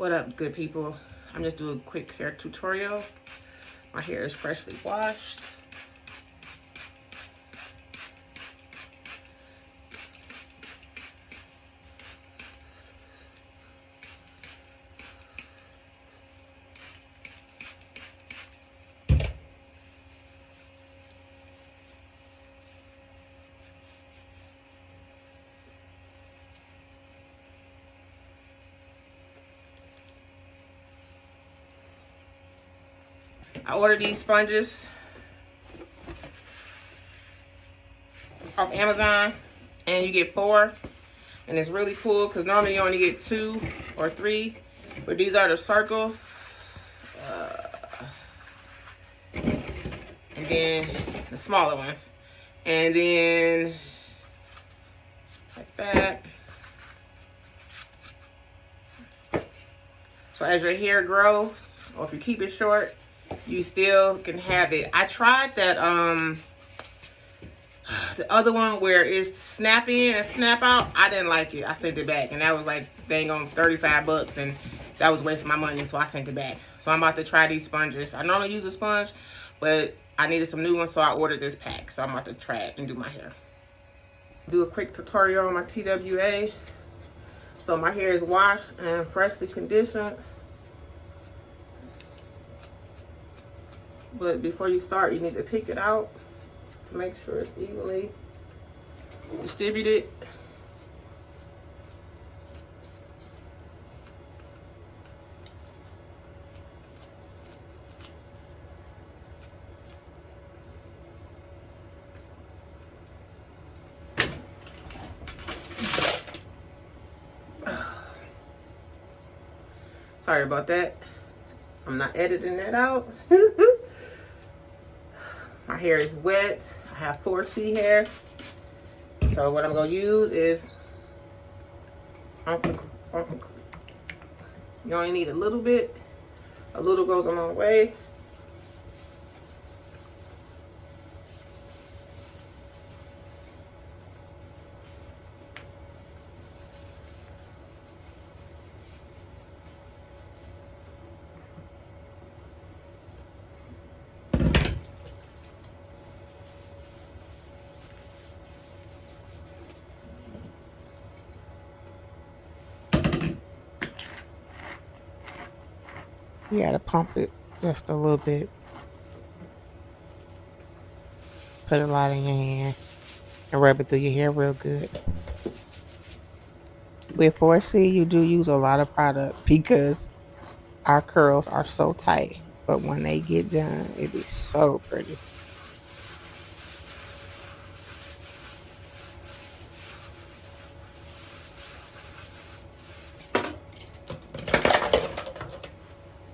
What up, good people? I'm just doing a quick hair tutorial. My hair is freshly washed. I ordered these sponges off Amazon, and you get 4, and it's really cool because normally you only get 2 or 3, but these are the circles, and then the smaller ones, and then like that. So as your hair grows, or if you keep it short, you still can have it. I tried that the other one where it's snap in and snap out. I didn't like it. I sent it back, and that was like dang on $35, and that was wasting my money, so I sent it back. So I'm about to try these sponges. I normally use a sponge, but I needed some new ones, so I ordered this pack. So I'm about to try it and do my hair. Do a quick tutorial on my TWA. So my hair is washed and freshly conditioned. But before you start, you need to pick it out to make sure it's evenly distributed. Sorry about that. I'm not editing that out. My hair is wet. I have 4C hair. So what I'm going to use is, you only need a little bit. A little goes a long way. You gotta pump it just a little bit. Put a lot in your hand and rub it through your hair real good. With 4C, you do use a lot of product because our curls are so tight. But when they get done, it is so pretty.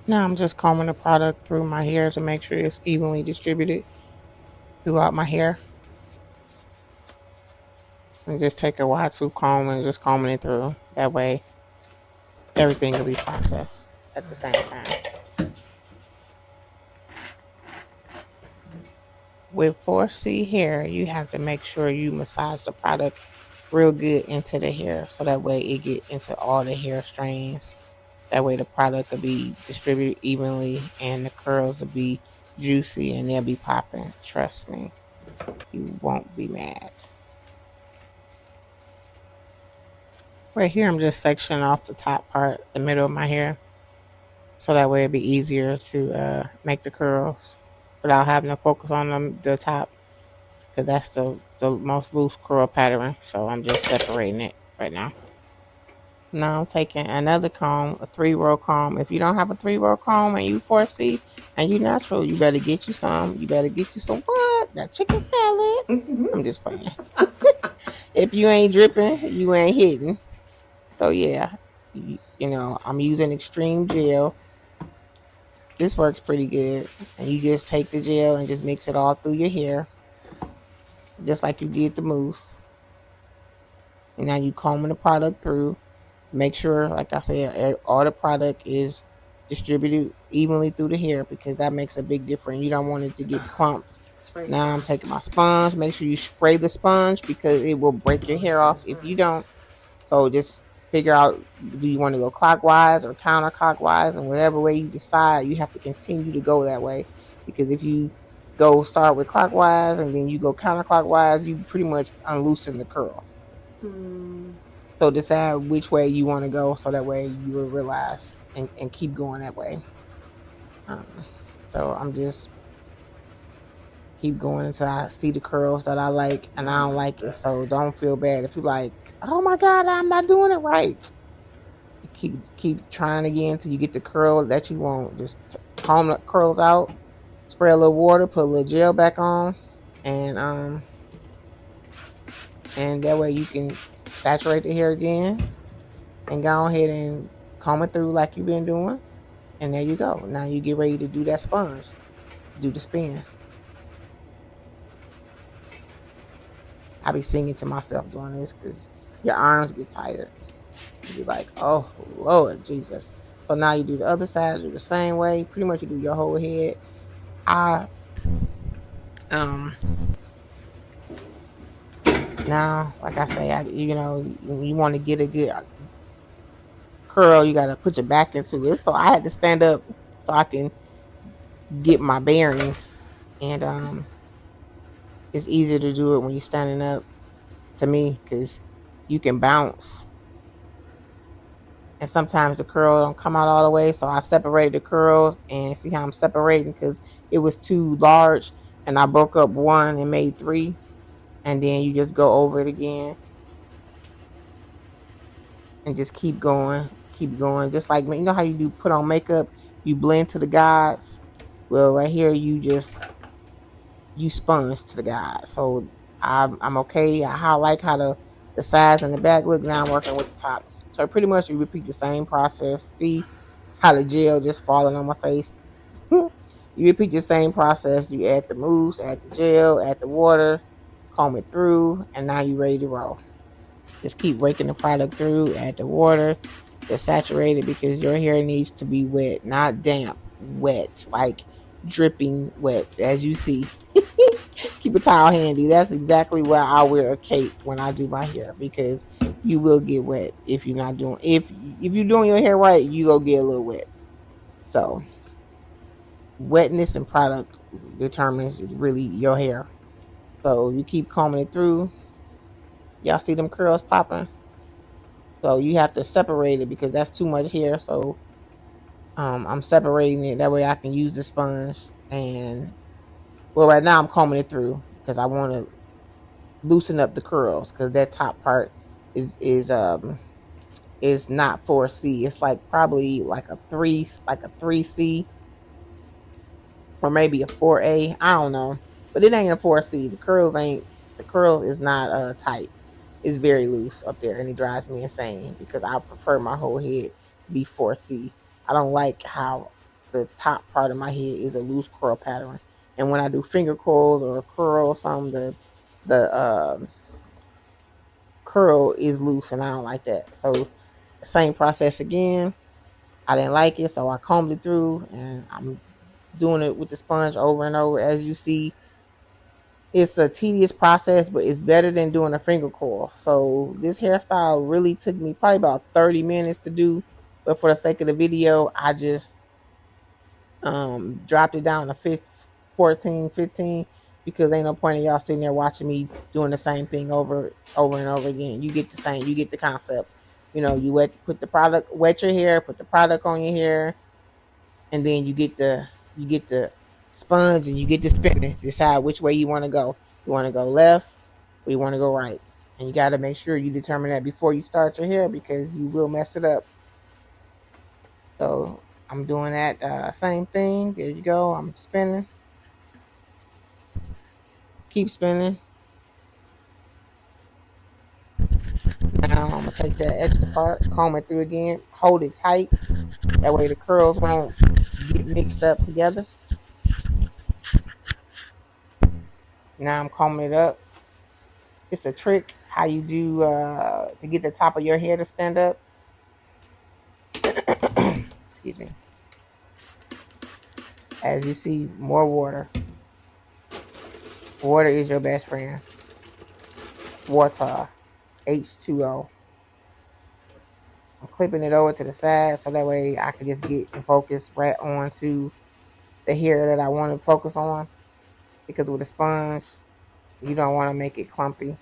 Now I'm just combing the product through my hair to make sure it's evenly distributed throughout my hair. And just take a wide tooth comb and just combing it through. That way everything will be processed at the same time. With 4C hair, you have to make sure you massage the product real good into the hair so that way it get into all the hair strands. That way the product will be distributed evenly and the curls will be juicy and they'll be popping. Trust me, you won't be mad. Right here, I'm just sectioning off the top part, the middle of my hair, so that way it'll be easier to make the curls without having to focus on the top, because that's the most loose curl pattern. So I'm just separating it right now. Now I'm taking another comb, a 3-row comb. If you don't have a 3-row comb and you 4C and you natural, you better get you some. You better get you some what? That chicken salad. I'm just playing. If you ain't dripping, you ain't hitting. So yeah, you know, I'm using extreme gel. This works pretty good. And you just take the gel and just mix it all through your hair, just like you did the mousse. And now you combing the product through. Make sure, like I said, all the product is distributed evenly through the hair because that makes a big difference. You don't want it to get clumped. Now I'm taking my sponge. Make sure you spray the sponge because it will break your hair off if you don't. So just figure out, do you want to go clockwise or counterclockwise, and whatever way you decide, you have to continue to go that way, because if you go start with clockwise and then you go counterclockwise, you pretty much unloosen the curl. So decide which way you want to go, so that way you will realize and keep going that way. So I'm just keep going until I see the curls that I like, and I don't like it. So don't feel bad if you like, oh my God, I'm not doing it right. Keep trying again until you get the curl that you want. Just comb the curls out, spray a little water, put a little gel back on, and that way you can saturate the hair again and go ahead and comb it through like you've been doing. And there you go. Now you get ready to do that sponge, do the spin. I be singing to myself doing this because your arms get tired. You be like, oh Lord Jesus. So now you do the other side, do the same way. Pretty much you do your whole head. Now, like I say, you want to get a good curl, you gotta put your back into it. So I had to stand up so I can get my bearings, and it's easier to do it when you're standing up, to me, because you can bounce, and sometimes the curl don't come out all the way. So I separated the curls, and see how I'm separating, because it was too large, and I broke up one and made three, and then you just go over it again and just keep going, just like, you know how you do put on makeup, you blend to the guides. Well, right here you sponge to the guide. So I'm okay. I like how the sides and the back look. Now I'm working with the top. So pretty much you repeat the same process. See how the gel just falling on my face? You repeat the same process. You add the mousse, add the gel, add the water, comb it through, and now you're ready to roll. Just keep raking the product through, add the water, just saturate it, because your hair needs to be wet, not damp, wet, like dripping wet, as you see. Keep a towel handy. That's exactly why I wear a cape when I do my hair, because you will get wet if you're not doing, if you're doing your hair right, you go get a little wet. So wetness and product determines really your hair. So you keep combing it through. Y'all see them curls popping? So you have to separate it because that's too much hair. So I'm separating it, that way I can use the sponge. And well, right now I'm combing it through because I want to loosen up the curls, because that top part is not 4C. It's like probably like a 3C, or maybe a 4A. I don't know, but it ain't a 4C. The curls is not tight. It's very loose up there, and it drives me insane because I prefer my whole head to be 4C. I don't like how the top part of my head is a loose curl pattern. And when I do finger curls or a curl or something, the curl is loose, and I don't like that. So same process again. I didn't like it, so I combed it through, and I'm doing it with the sponge over and over. As you see, it's a tedious process, but it's better than doing a finger coil. So this hairstyle really took me probably about 30 minutes to do, but for the sake of the video, I just dropped it down to 14, 15, because ain't no point in y'all sitting there watching me doing the same thing over and over again. You get the concept. You wet your hair, put the product on your hair, and then you get the sponge, and you get to spinning. Decide which way you want to go. You want to go left, or you want to go right, and you got to make sure you determine that before you start your hair, because you will mess it up. So I'm doing that same thing. There you go. I'm spinning. Keep spinning. Now I'm gonna take that extra part, comb it through again, hold it tight. That way the curls won't get mixed up together. Now I'm combing it up. It's a trick how you do to get the top of your hair to stand up. Excuse me. As you see, more water. Water is your best friend. Water, H2O. I'm clipping it over to the side so that way I can just get and focus right on to the hair that I want to focus on. Because with a sponge, you don't want to make it clumpy.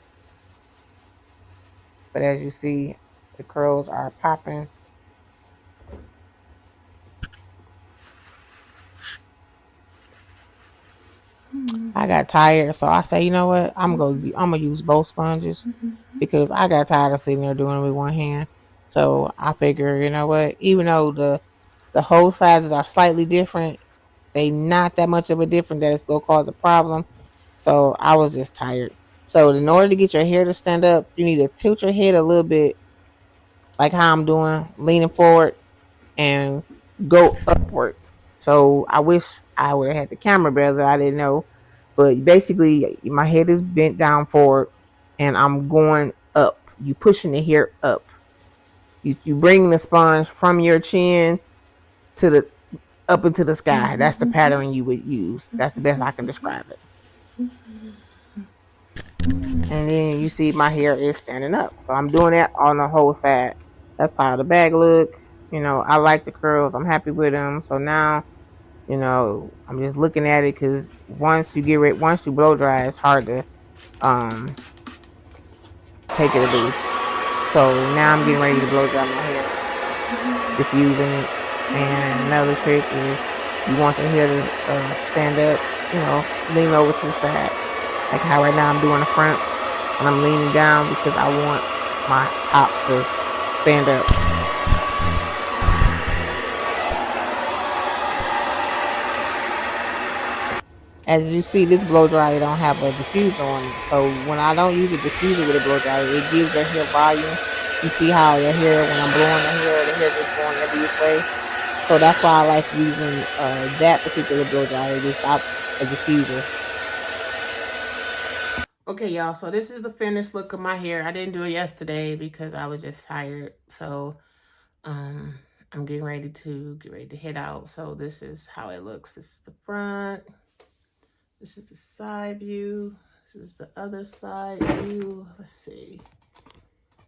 But as you see, the curls are popping. I got tired, so I say, you know what? I'm gonna use both sponges because I got tired of sitting there doing it with one hand. So I figure, you know what? Even though the hole sizes are slightly different, they not that much of a difference that it's gonna cause a problem. So I was just tired. So in order to get your hair to stand up, you need to tilt your head a little bit, like how I'm doing, leaning forward and go upward. So I wish I would have had the camera better. I didn't know, but basically my head is bent down forward, and I'm going up. You pushing the hair up. You bring the sponge from your chin to the up into the sky. That's the pattern you would use. That's the best I can describe it. And then you see my hair is standing up. So I'm doing that on the whole side. That's how the bag look. You know, I like the curls. I'm happy with them. So now, you know, I'm just looking at it because once you blow dry, it's hard to take it loose. So now I'm getting ready to blow dry my hair, diffusing it. And another trick is you want your hair to stand up, you know, lean over to the side. Like how right now I'm doing the front and I'm leaning down because I want my top to stand up. As you see, this blow dryer don't have a diffuser on it. So when I don't use a diffuser with a blow dryer, it gives your hair volume. You see how your hair, when I'm blowing the hair just going every which way. So that's why I like using that particular blow dryer without a diffuser. Okay, y'all, so this is the finished look of my hair. I didn't do it yesterday because I was just tired. So I'm getting ready to head out. So this is how it looks. This is the front. This is the side view. This is the other side view. Let's see.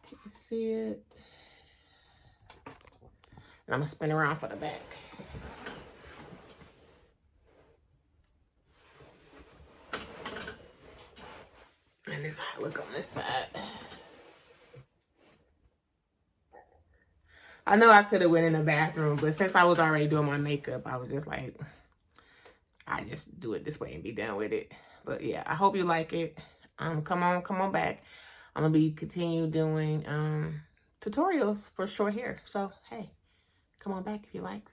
Can you see it? And I'm gonna spin around for the back. And this is how I look on this side. I know I could have went in the bathroom, but since I was already doing my makeup, I was just like, I just do it this way and be done with it. But yeah, I hope you like it. Come on back. I'm gonna be continue doing tutorials for short hair. So hey, come on back if you like.